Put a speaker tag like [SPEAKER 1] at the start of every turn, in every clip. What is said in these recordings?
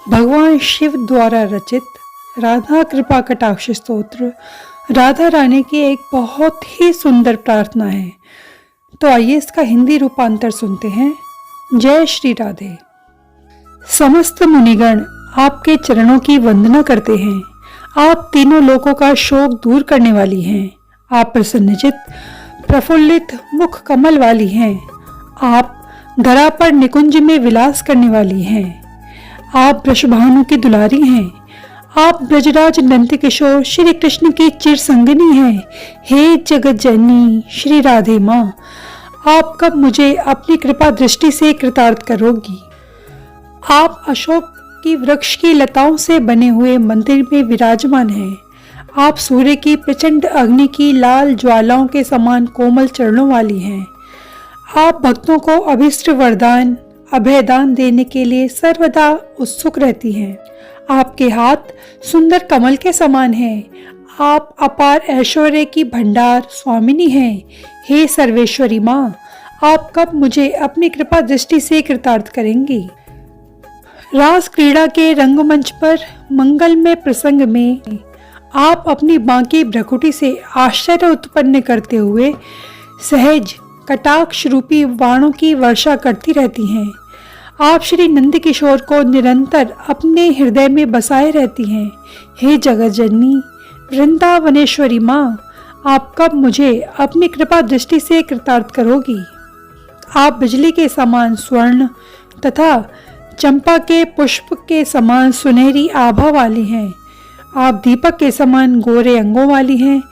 [SPEAKER 1] भगवान शिव द्वारा रचित राधा कृपा कटाक्ष स्तोत्र राधा रानी की एक बहुत ही सुंदर प्रार्थना है। तो आइए इसका हिंदी रूपांतर सुनते हैं। जय श्री राधे। समस्त मुनिगण आपके चरणों की वंदना करते हैं। आप तीनों लोकों का शोक दूर करने वाली हैं। आप प्रसन्नचित प्रफुल्लित मुख कमल वाली हैं। आप धरा पर निकुंज में विलास करने वाली हैं। आप वृषभानु की दुलारी हैं। आप ब्रजराज नंद किशोर श्री कृष्ण की चिर संगिनी हैं। हे जगत जननी श्री राधे माँ, आप कब मुझे अपनी कृपा दृष्टि से कृतार्थ करोगी। आप अशोक की वृक्ष की लताओं से बने हुए मंदिर में विराजमान हैं। आप सूर्य की प्रचंड अग्नि की लाल ज्वालाओं के समान कोमल चरणों वाली हैं। आप भक्तों को अभिष्ट वरदान अभयदान देने के लिए सर्वदा उत्सुक रहती हैं। आपके हाथ सुंदर कमल के समान हैं। आप अपार ऐश्वर्य की भंडार स्वामिनी हैं। हे सर्वेश्वरी माँ, आप कब मुझे अपनी कृपा दृष्टि से कृतार्थ करेंगी। रास क्रीड़ा के रंगमंच पर मंगलमय प्रसंग में आप अपनी बांकी भ्रकुटी से आश्चर्य उत्पन्न करते हुए सहज कटाक्ष रूपी बाणों की वर्षा करती रहती हैं। आप श्री नंद किशोर को निरंतर अपने हृदय में बसाए रहती हैं। हे जगत जननी वृंदावनेश्वरी माँ, आप कब मुझे अपनी कृपा दृष्टि से कृतार्थ करोगी। आप बिजली के समान स्वर्ण तथा चंपा के पुष्प के समान सुनहरी आभा वाली हैं। आप दीपक के समान गोरे अंगों वाली हैं।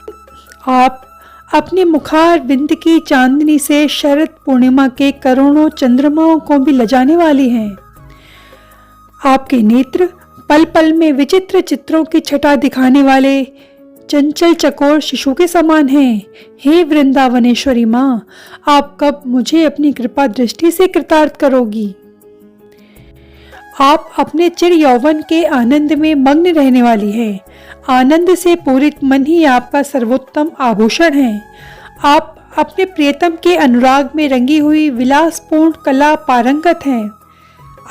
[SPEAKER 1] आप अपने मुखार बिंद की चांदनी से शरद पूर्णिमा के करोड़ों चंद्रमाओं को भी लजाने वाली हैं। आपके नेत्र पल पल में विचित्र चित्रों की छटा दिखाने वाले चंचल चकोर शिशु के समान हैं। हे वृंदावनेश्वरी माँ, आप कब मुझे अपनी कृपा दृष्टि से कृतार्थ करोगी। आप अपने चिर यौवन के आनंद में मग्न रहने वाली हैं। आनंद से पूरित मन ही आपका सर्वोत्तम आभूषण है। आप अपने प्रियतम के अनुराग में रंगी हुई विलासपूर्ण कला पारंगत हैं।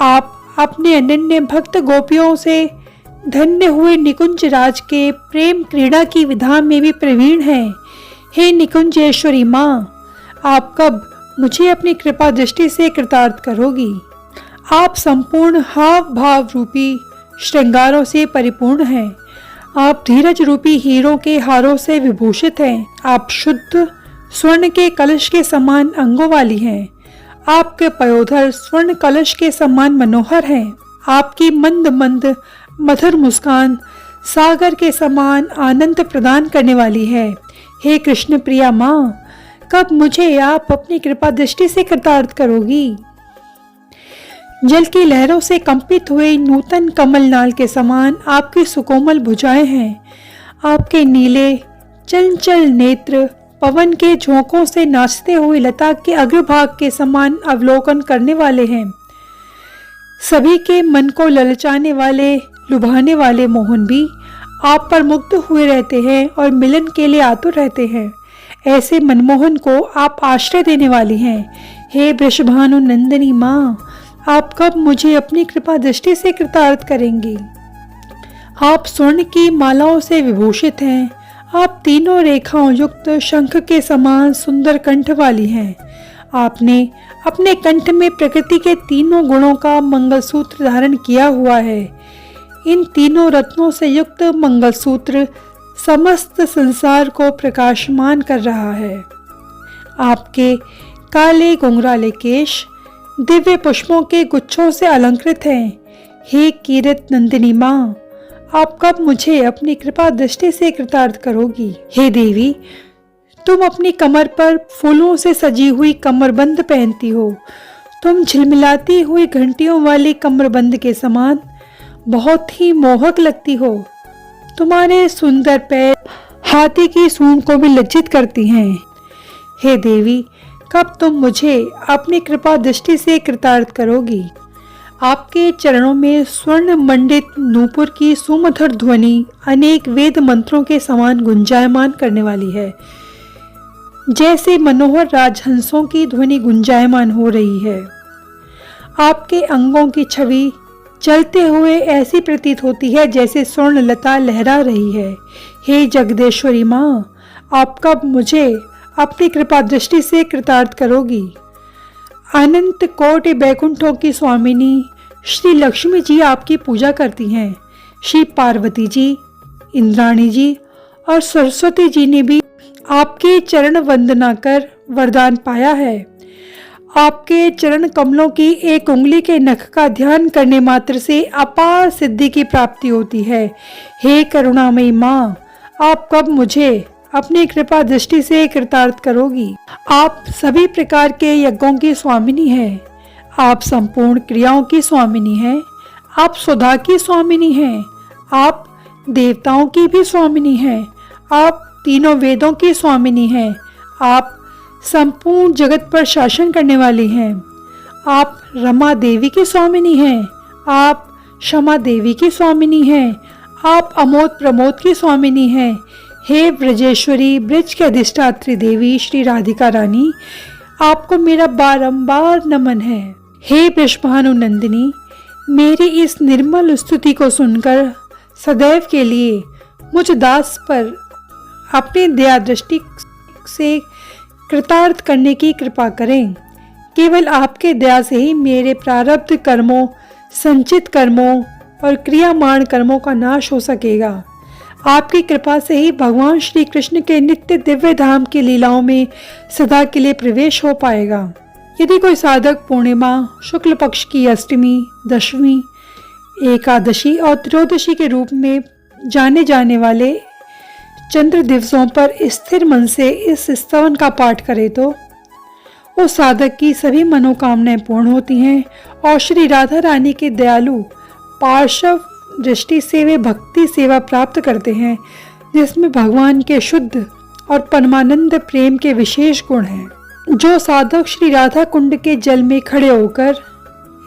[SPEAKER 1] आप अपने अनन्य भक्त गोपियों से धन्य हुए निकुंज राज के प्रेम क्रीड़ा की विधा में भी प्रवीण हैं। हे निकुंजेश्वरी माँ, आप कब मुझे अपनी कृपा दृष्टि से कृतार्थ करोगी। आप संपूर्ण हाव भाव रूपी श्रृंगारों से परिपूर्ण हैं। आप धीरज रूपी हीरों के हारों से विभूषित हैं। आप शुद्ध स्वर्ण के कलश के समान अंगों वाली हैं। आपके पयोधर स्वर्ण कलश के समान मनोहर हैं। आपकी मंद मंद मधुर मुस्कान सागर के समान आनंद प्रदान करने वाली है। हे कृष्ण प्रिया माँ, कब मुझे आप अपनी कृपा दृष्टि से कृतार्थ करोगी। जल की लहरों से कंपित हुए नूतन कमल नाल के समान आपकी सुकोमल भुजाएं हैं। आपके नीले चंचल नेत्र पवन के झोंकों से नाचते हुए लता के अग्रभाग के समान अवलोकन करने वाले हैं। सभी के मन को ललचाने वाले लुभाने वाले मोहन भी आप पर मुग्ध हुए रहते हैं और मिलन के लिए आतुर रहते हैं। ऐसे मनमोहन को आप आश्रय देने वाली हैं। हे वृषभानु नंदिनी माँ, आप कब मुझे अपनी कृपा दृष्टि से कृतार्थ करेंगी। आप स्वर्ण की मालाओं से विभूषित हैं। आप तीनों रेखाओं युक्त शंख के समान सुंदर कंठ वाली हैं। आपने अपने कंठ में प्रकृति के तीनों गुणों का मंगलसूत्र धारण किया हुआ है। इन तीनों रत्नों से युक्त मंगलसूत्र समस्त संसार को प्रकाशमान कर रहा है। आपके काले घुंघराले केश दिव्य पुष्पों के गुच्छों से अलंकृत हैं। हे कीरत नंदिनी माँ, आप कब मुझे अपनी कृपा दृष्टि से कृतार्थ करोगी। हे देवी, तुम अपनी कमर पर फूलों से सजी हुई कमरबंद पहनती हो। तुम झिलमिलाती हुई घंटियों वाली कमरबंद के समान बहुत ही मोहक लगती हो। तुम्हारे सुंदर पैर हाथी की सूंड को भी लज्जित करती हैं। हे देवी, कब तुम मुझे अपनी कृपा दृष्टि से कृतार्थ करोगी। आपके चरणों में स्वर्ण मंडित नूपुर की सुमधुर ध्वनि अनेक वेद मंत्रों के समान गुंजायमान करने वाली है। जैसे मनोहर राजहंसों की ध्वनि गुंजायमान हो रही है। आपके अंगों की छवि चलते हुए ऐसी प्रतीत होती है जैसे स्वर्ण लता लहरा रही है। हे जगदेश्वरी माँ, आप कब मुझे अपनी कृपा दृष्टि से कृतार्थ करोगी? अनंत कोटि बैकुंठों की स्वामिनी श्री लक्ष्मी जी आपकी पूजा करती हैं। श्री पार्वती जी, इंद्राणी जी और सरस्वती जी ने भी आपके चरण वंदना कर वरदान पाया है। आपके चरण कमलों की एक उंगली के नख का ध्यान करने मात्र से अपार सिद्धि की प्राप्ति होती है। हे करुणामयी माँ, आप कब मुझे अपनी कृपा दृष्टि से कृतार्थ करोगी? आप सभी प्रकार के यज्ञों की स्वामिनी हैं। आप संपूर्ण क्रियाओं की स्वामिनी हैं। आप सुधा की स्वामिनी हैं। आप देवताओं की भी स्वामिनी हैं। आप तीनों वेदों की स्वामिनी हैं। आप संपूर्ण जगत पर शासन करने वाली हैं। आप रमा देवी की स्वामिनी हैं। आप क्षमा देवी की स्वामिनी हैं। आप अमोद प्रमोद की स्वामिनी हैं। हे ब्रजेश्वरी, ब्रज के अधिष्ठात्री देवी श्री राधिका रानी, आपको मेरा बारंबार नमन है। हे ब्रजभानु नंदिनी, मेरी इस निर्मल स्तुति को सुनकर सदैव के लिए मुझ दास पर अपनी दया दृष्टि से कृतार्थ करने की कृपा करें। केवल आपके दया से ही मेरे प्रारब्ध कर्मों, संचित कर्मों और क्रियामाण कर्मों का नाश हो सकेगा। आपकी कृपा से ही भगवान श्री कृष्ण के नित्य दिव्य धाम की लीलाओं में सदा के लिए प्रवेश हो पाएगा। यदि कोई साधक पूर्णिमा, शुक्ल पक्ष की अष्टमी, दशमी, एकादशी और त्रयोदशी के रूप में जाने जाने वाले चंद्र दिवसों पर स्थिर मन से इस स्तवन का पाठ करे तो उस साधक की सभी मनोकामनाएं पूर्ण होती हैं और श्री राधा रानी के दयालु पार्श्व दृष्टि से वे भक्ति सेवा प्राप्त करते हैं, जिसमें भगवान के शुद्ध और परमानंद प्रेम के विशेष गुण हैं। जो साधक श्री राधा कुंड के जल में खड़े होकर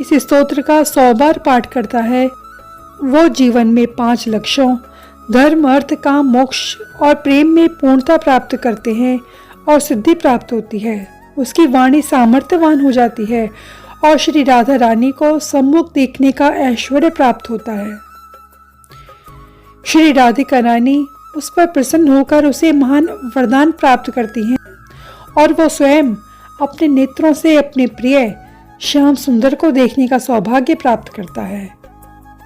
[SPEAKER 1] इस स्तोत्र का 100 बार पाठ करता है, वो जीवन में 5 लक्ष्यों धर्म, अर्थ, काम, मोक्ष और प्रेम में पूर्णता प्राप्त करते हैं और सिद्धि प्राप्त होती है। उसकी वाणी सामर्थ्यवान हो जाती है और श्री राधा रानी को सम्मुख देखने का ऐश्वर्य प्राप्त होता है। श्री राधिका रानी उस पर प्रसन्न होकर उसे महान वरदान प्राप्त करती हैं और वो स्वयं अपने नेत्रों से अपने प्रिय श्याम सुंदर को देखने का सौभाग्य प्राप्त करता है।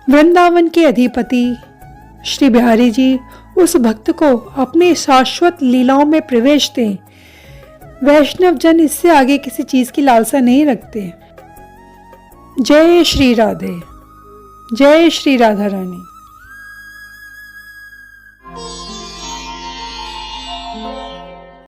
[SPEAKER 1] वृंदावन के अधिपति श्री बिहारी जी उस भक्त को अपनी शाश्वत लीलाओं में प्रवेश दें। वैष्णव जन इससे आगे किसी चीज की लालसा नहीं रखते। जय श्री राधे, जय श्री राधा रानी।